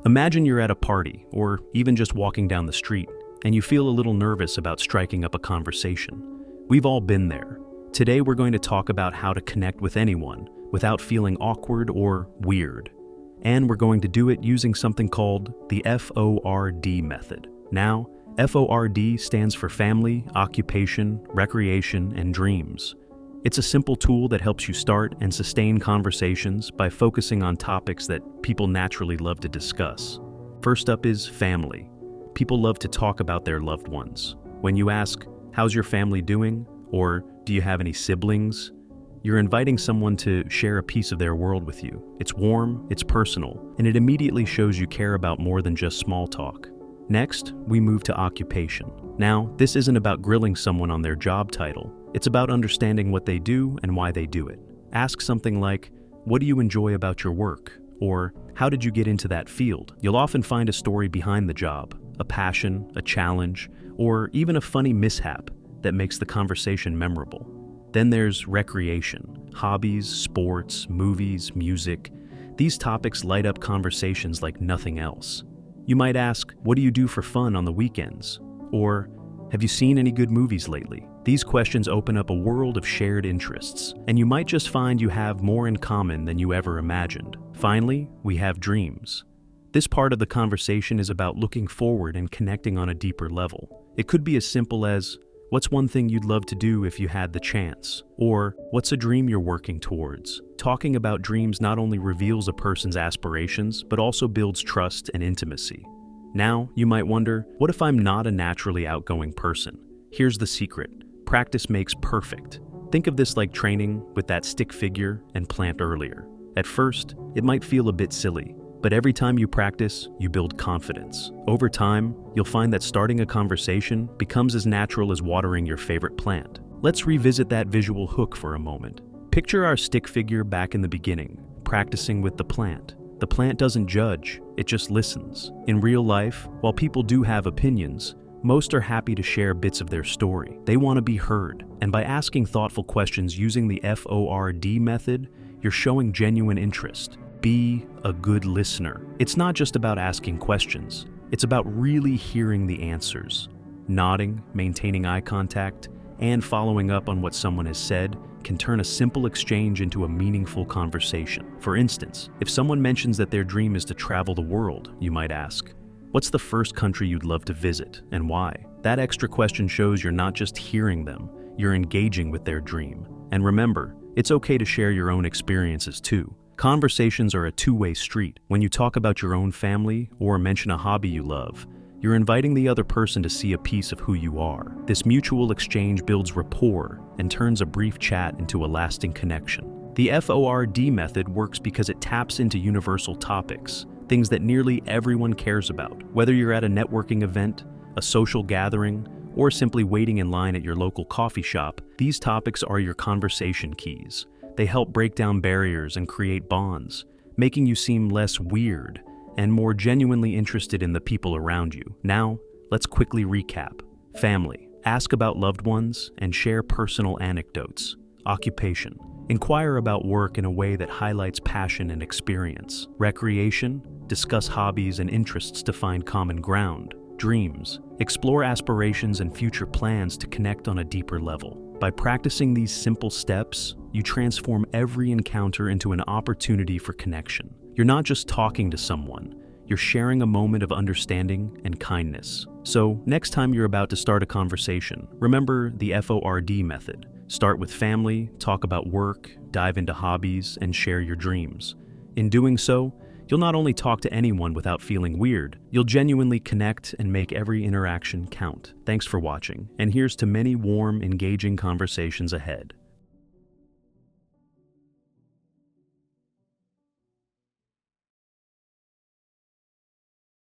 Imagine you're at a party, or even just walking down the street, and you feel a little nervous about striking up a conversation. We've all been there. Today we're going to talk about how to connect with anyone without feeling awkward or weird. And we're going to do it using something called the FORD method. Now, FORD stands for family, occupation, recreation, and dreams. It's a simple tool that helps you start and sustain conversations by focusing on topics that people naturally love to discuss. First up is family. People love to talk about their loved ones. When you ask, "How's your family doing?" or "Do you have any siblings?" you're inviting someone to share a piece of their world with you. It's warm, it's personal, and it immediately shows you care about more than just small talk. Next, we move to occupation. Now, this isn't about grilling someone on their job title. It's about understanding what they do and why they do it. Ask something like, "What do you enjoy about your work?" or "How did you get into that field?" You'll often find a story behind the job, a passion, a challenge, or even a funny mishap that makes the conversation memorable. Then there's recreation, hobbies, sports, movies, music. These topics light up conversations like nothing else. You might ask, "What do you do for fun on the weekends?" Or, "Have you seen any good movies lately?" These questions open up a world of shared interests, and you might just find you have more in common than you ever imagined. Finally, we have dreams. This part of the conversation is about looking forward and connecting on a deeper level. It could be as simple as, "What's one thing you'd love to do if you had the chance?" Or, "What's a dream you're working towards?" Talking about dreams not only reveals a person's aspirations, but also builds trust and intimacy. Now, you might wonder, what if I'm not a naturally outgoing person? Here's the secret. Practice makes perfect. Think of this like training with that stick figure and plant earlier. At first, it might feel a bit silly, but every time you practice, you build confidence. Over time, you'll find that starting a conversation becomes as natural as watering your favorite plant. Let's revisit that visual hook for a moment. Picture our stick figure back in the beginning, practicing with the plant. The plant doesn't judge, it just listens. In real life, while people do have opinions, most are happy to share bits of their story. They want to be heard, and by asking thoughtful questions using the FORD method, you're showing genuine interest. Be a good listener. It's not just about asking questions, it's about really hearing the answers. Nodding, maintaining eye contact, and following up on what someone has said can turn a simple exchange into a meaningful conversation. For instance, if someone mentions that their dream is to travel the world, you might ask, "What's the first country you'd love to visit, and why?" That extra question shows you're not just hearing them, you're engaging with their dream. And remember, it's okay to share your own experiences too. Conversations are a two-way street. When you talk about your own family or mention a hobby you love, you're inviting the other person to see a piece of who you are. This mutual exchange builds rapport and turns a brief chat into a lasting connection. The FORD method works because it taps into universal topics, things that nearly everyone cares about. Whether you're at a networking event, a social gathering, or simply waiting in line at your local coffee shop, these topics are your conversation keys. They help break down barriers and create bonds, making you seem less weird and more genuinely interested in the people around you. Now, let's quickly recap. Family. Ask about loved ones and share personal anecdotes. Occupation. Inquire about work in a way that highlights passion and experience. Recreation. Discuss hobbies and interests to find common ground. Dreams. Explore aspirations and future plans to connect on a deeper level. By practicing these simple steps, you transform every encounter into an opportunity for connection. You're not just talking to someone, you're sharing a moment of understanding and kindness. So, next time you're about to start a conversation, remember the FORD method. Start with family, talk about work, dive into hobbies, and share your dreams. In doing so, you'll not only talk to anyone without feeling weird, you'll genuinely connect and make every interaction count. Thanks for watching, and here's to many warm, engaging conversations ahead.